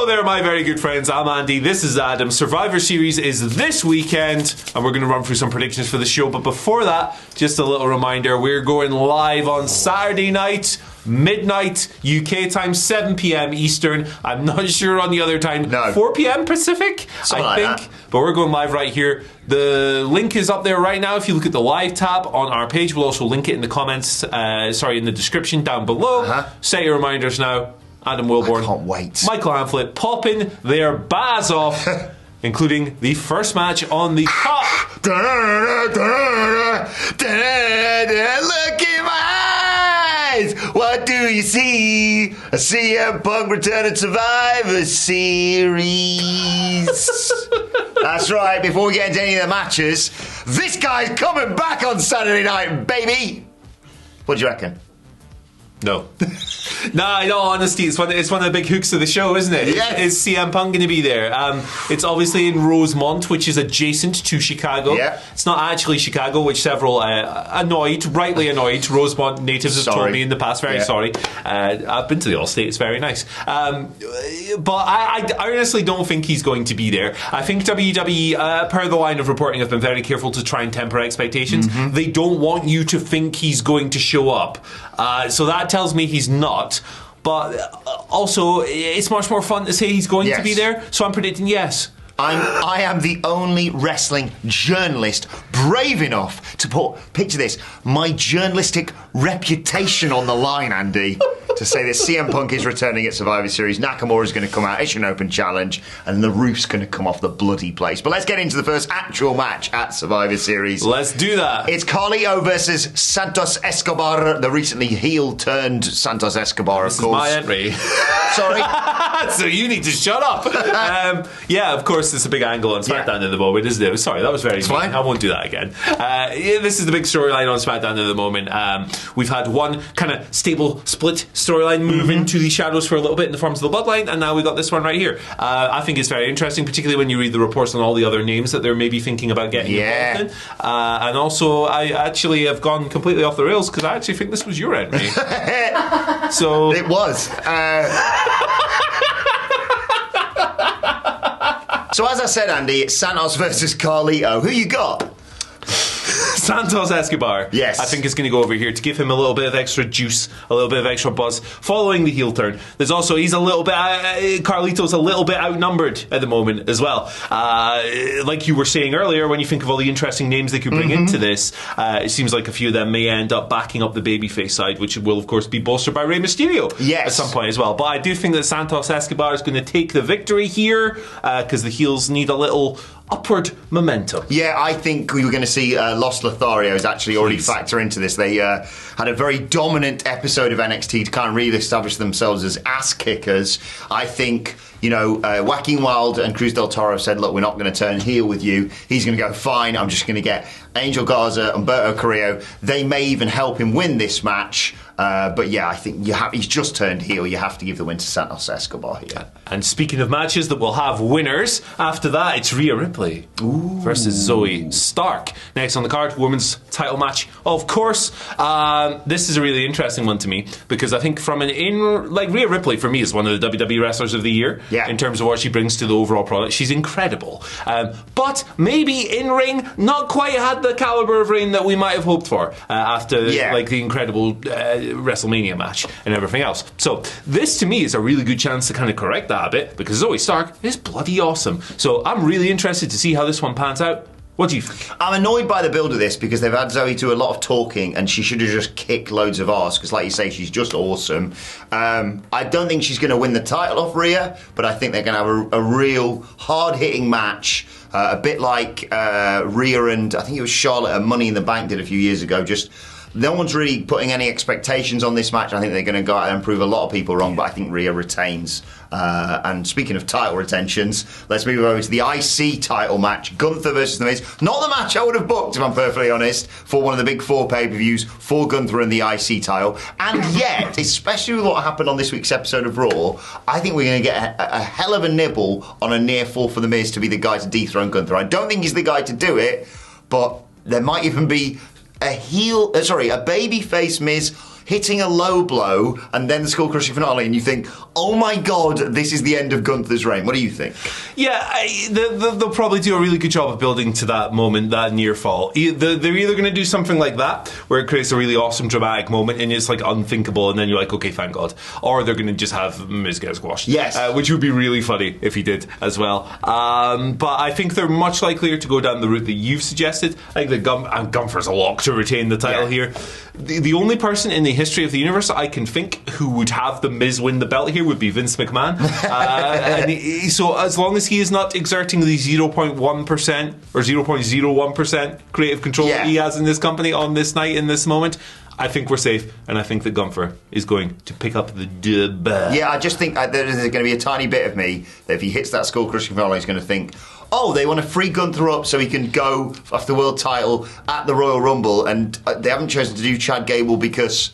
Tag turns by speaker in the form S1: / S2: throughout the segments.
S1: Hello there, my very good friends. I'm Andy. This is Adam. Survivor Series is this weekend, and we're going to run through some predictions for the show. But before that, just a little reminder, we're going live on Saturday night, midnight UK time, 7 p.m. Eastern. I'm not sure on the other time.
S2: No.
S1: 4 p.m. Pacific, I think.
S2: That.
S1: But we're going live right here. The link is up there right now. If you look at the live tab on our page, we'll also link it in the comments. In the description down below. Set your reminders now. Adam Wilborn,
S2: I can't wait.
S1: Michael Hamflett popping their baz off, including the first match on the cup.
S2: Look in my eyes. What do you see? A CM Punk returning Survivor Series. That's right. Before we get into any of the matches, this guy's coming back on Saturday night, baby. What do you reckon?
S1: No. Nah, in all honesty, it's one of the big hooks of the show, isn't it?
S2: Yes.
S1: Is CM Punk going to be there? It's obviously in Rosemont, which is adjacent to Chicago.
S2: Yeah.
S1: It's not actually Chicago, which several rightly annoyed Rosemont natives have told me in the past. Very sorry. I've been to the Allstate. It's very nice. But I honestly don't think he's going to be there. I think WWE, per the line of reporting, have been very careful to try and temper expectations. They don't want you to think he's going to show up. So that tells me he's not. But also, it's much more fun to say he's going to be there. So I'm predicting yes.
S2: I am the only wrestling journalist brave enough to picture this, my journalistic reputation on the line, Andy, to say that CM Punk is returning at Survivor Series, Nakamura's going to come out, it's an open challenge, and the roof's going to come off the bloody place. But let's get into the first actual match at Survivor Series.
S1: Let's do that.
S2: It's Carlito versus Santos Escobar, the recently heel-turned Santos Escobar,
S1: this
S2: of course.
S1: This is my entry.
S2: Sorry.
S1: So you need to shut up. Yeah, of course, it's a big angle on SmackDown at the moment, isn't it? Sorry, that was very mean. I won't do that again. This is the big storyline on SmackDown at the moment. We've had one kind of stable split storyline move into the shadows for a little bit in the forms of the Bloodline, and now we got this one right here. I think it's very interesting, particularly when you read the reports on all the other names that they're maybe thinking about getting involved in. And also, I actually have gone completely off the rails because I actually think this was your entry. So
S2: it was. So as I said, Andy, it's Santos versus Carlito. Who you got?
S1: Santos Escobar.
S2: Yes.
S1: I think is going to go over here to give him a little bit of extra juice, a little bit of extra buzz, following the heel turn. There's also, he's a little bit, Carlito's a little bit outnumbered at the moment as well. Like you were saying earlier, when you think of all the interesting names they could bring into this, it seems like a few of them may end up backing up the babyface side, which will, of course, be bolstered by Rey Mysterio at some point as well. But I do think that Santos Escobar is going to take the victory here because the heels need a little upward momentum.
S2: Yeah, I think we were going to see Los Lotharios actually already factor into this. They had a very dominant episode of NXT to kind of really establish themselves as ass kickers. I think, Joaquin Wilde and Cruz del Toro said, look, we're not going to turn heel with you. He's going to go, fine, I'm just going to get Angel Garza, Humberto Carrillo. They may even help him win this match. But yeah, I think he's just turned heel. You have to give the win to Santos Escobar here.
S1: And speaking of matches that will have winners, after that it's Rhea Ripley versus Zoe Stark. Next on the card, women's title match. Of course, this is a really interesting one to me because I think Rhea Ripley for me is one of the WWE wrestlers of the year in terms of what she brings to the overall product. She's incredible. But maybe in ring, not quite had the caliber of reign that we might have hoped for after the incredible WrestleMania match and everything else. So this to me is a really good chance to kind of correct that a bit because Zoe Stark is bloody awesome. So I'm really interested to see how this one pans out. What do you think?
S2: I'm annoyed by the build of this because they've had Zoe do a lot of talking and she should have just kicked loads of arse because, like you say, she's just awesome. I don't think she's going to win the title off Rhea, but I think they're going to have a real hard-hitting match, a bit like Rhea and I think it was Charlotte at Money in the Bank did a few years ago. Just no one's really putting any expectations on this match. I think they're going to go out there and prove a lot of people wrong, but I think Rhea retains. And speaking of title retentions, let's move over to the IC title match. Gunther versus The Miz. Not the match I would have booked, if I'm perfectly honest, for one of the big four pay-per-views for Gunther and the IC title. And yet, especially with what happened on this week's episode of Raw, I think we're going to get a hell of a nibble on a near fall for The Miz to be the guy to dethrone Gunther. I don't think he's the guy to do it, but there might even be a babyface Miz hitting a low blow and then the skull-crushing finale, and you think, oh my god, this is the end of Gunther's reign. What do you think?
S1: Yeah, they'll probably do a really good job of building to that moment, that near fall. They're either going to do something like that, where it creates a really awesome dramatic moment and it's like unthinkable, and then you're like, okay, thank God. Or they're going to just have Miz get squashed.
S2: Yes.
S1: Which would be really funny if he did as well. But I think they're much likelier to go down the route that you've suggested. I think that Gunther's a lock to retain the title here. The only person in the history of the universe I can think who would have the Miz win the belt here would be Vince McMahon. So as long as he is not exerting the 0.1% or 0.01% creative control that he has in this company on this night, in this moment, I think we're safe, and I think that Gunther is going to pick up the dub.
S2: Yeah, I just think there's going to be a tiny bit of me that if he hits that skull-crushing finale, he's going to think, oh, they want to free Gunther up so he can go after the world title at the Royal Rumble, and they haven't chosen to do Chad Gable because...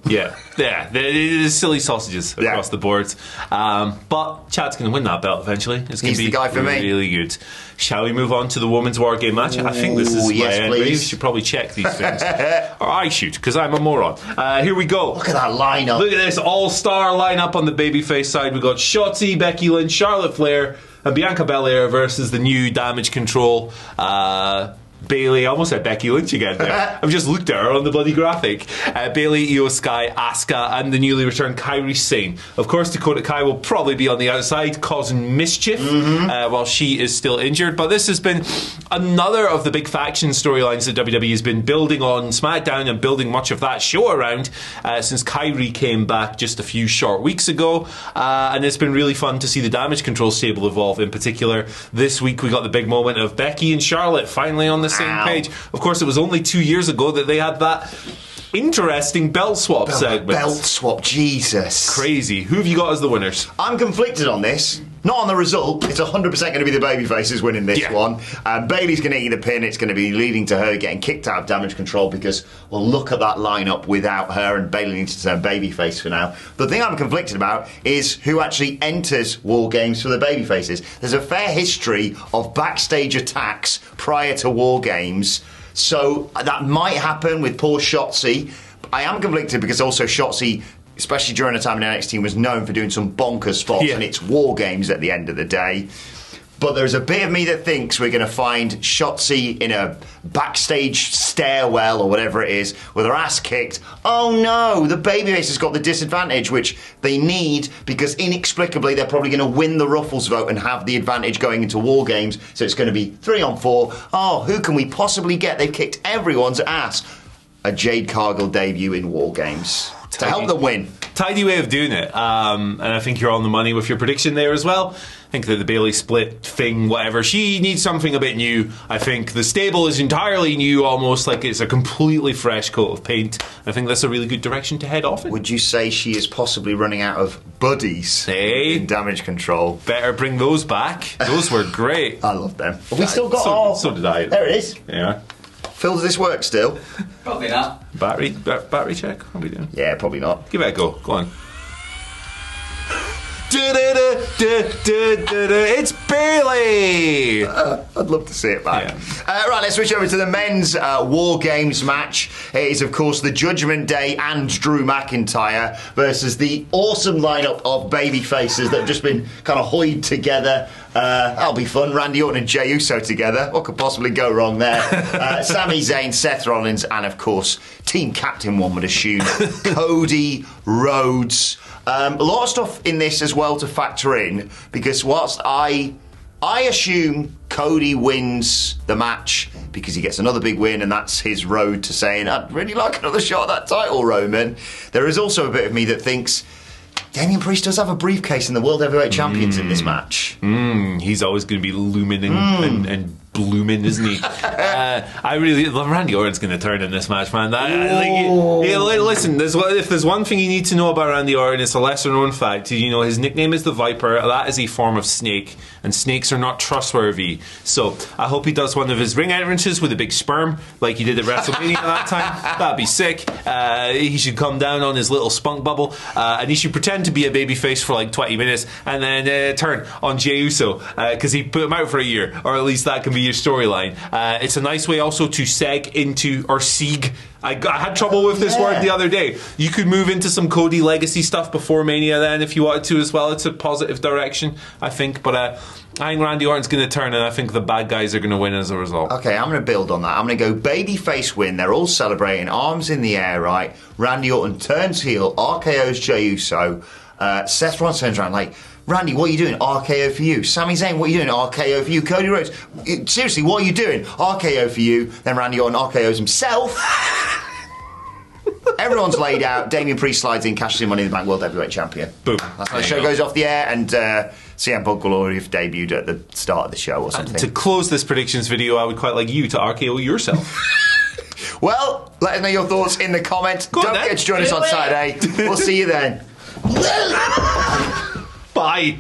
S1: There's silly sausages across the board. But Chad's going to win that belt eventually. It's going to be
S2: the guy for me.
S1: Really good. Shall we move on to the Women's War Game match? I think this is my end. You should probably check these things. Or I should, because I'm a moron. Here we go.
S2: Look at that lineup.
S1: Look at this all-star lineup on the babyface side. We've got Shotzi, Becky Lynch, Charlotte Flair, and Bianca Belair versus the new Damage Control Bayley. I almost said Becky Lynch again there. I've just looked at her on the bloody graphic. Bayley, Io Sky, Asuka, and the newly returned Kairi Sane. Of course, Dakota Kai will probably be on the outside causing mischief while she is still injured. But this has been another of the big faction storylines that WWE has been building on SmackDown and building much of that show around since Kairi came back just a few short weeks ago. And it's been really fun to see the Damage Control stable evolve. In particular, this week we got the big moment of Becky and Charlotte finally on the same page. Of course, it was only 2 years ago that they had that interesting belt swap segment.
S2: Belt swap, Jesus.
S1: Crazy. Who have you got as the winners?
S2: I'm conflicted on this. Not on the result. It's 100% going to be the Babyfaces winning this one. Bayley's going to eat the pin. It's going to be leading to her getting kicked out of Damage Control because, well, look at that lineup without her, and Bayley needs to turn babyface for now. The thing I'm conflicted about is who actually enters War Games for the Babyfaces. There's a fair history of backstage attacks prior to War Games, so that might happen with poor Shotzi. I am conflicted because also Shotzi, especially during a time in NXT, was known for doing some bonkers spots, and it's War Games at the end of the day. But there's a bit of me that thinks we're going to find Shotzi in a backstage stairwell or whatever it is with her ass kicked. Oh no, the babyface has got the disadvantage, which they need because inexplicably they're probably going to win the Ruffles vote and have the advantage going into War Games. So it's going to be 3 on 4. Oh, who can we possibly get? They've kicked everyone's ass. A Jade Cargill debut in War Games to help them win.
S1: Tidy way of doing it. And I think you're on the money with your prediction there as well. I think that the Bayley split thing, whatever, she needs something a bit new. I think the stable is entirely new, almost like it's a completely fresh coat of paint. I think that's a really good direction to head off in.
S2: Would you say she is possibly running out of buddies in Damage Control?
S1: Better bring those back. Those were great.
S2: I love them. Have we still got
S1: so did I.
S2: There it is.
S1: Yeah.
S2: Phil, does this work still?
S3: Probably not.
S1: Battery check? What are we doing?
S2: Yeah, probably not.
S1: Give it a go. Go on. It's Bayley!
S2: I'd love to see it back. Right, let's switch over to the men's War Games match. It is, of course, the Judgment Day and Drew McIntyre versus the awesome lineup of babyfaces that have just been kind of hoyed together. That'll be fun. Randy Orton and Jey Uso together. What could possibly go wrong there? Sami Zayn, Seth Rollins, and, of course, team captain, one would assume, Cody Rhodes. A lot of stuff in this as well to factor in, because whilst I assume Cody wins the match because he gets another big win and that's his road to saying, I'd really like another shot at that title, Roman, there is also a bit of me that thinks Damian Priest does have a briefcase in the World Heavyweight Champions in this match.
S1: He's always going to be looming and blooming, isn't he? I really love Randy Orton's going to turn in this match, man. Listen, if there's one thing you need to know about Randy Orton, it's a lesser known fact. You know, his nickname is the Viper. That is a form of snake, and snakes are not trustworthy. So I hope he does one of his ring entrances with a big sperm, like he did at WrestleMania that time. That'd be sick. He should come down on his little spunk bubble, and he should pretend to be a babyface for like 20 minutes, and then turn on Jey Uso because he put him out for a year, or at least that can be your storyline. It's a nice way also to seg into, or sieg. I had trouble with this word the other day. You could move into some Cody legacy stuff before Mania then if you wanted to as well. It's a positive direction, I think. But I think Randy Orton's going to turn, and I think the bad guys are going to win as a result.
S2: Okay, I'm going to build on that. I'm going to go babyface win. They're all celebrating, arms in the air, right? Randy Orton turns heel, RKO's Jey Uso. Seth Rollins turns around like, Randy, what are you doing? RKO for you. Sami Zayn, what are you doing? RKO for you. Cody Rhodes, seriously, what are you doing? RKO for you. Then Randy Orton RKOs himself. Everyone's laid out. Damian Priest slides in, cashes in Money in the Bank World Heavyweight Champion.
S1: Boom.
S2: That's how the show goes off the air, and CM Punk will already have debuted at the start of the show or something.
S1: To close this predictions video, I would quite like you to RKO yourself.
S2: Well, let us know your thoughts in the comments. Don't forget to join us on Saturday. We'll see you then.
S1: Bye.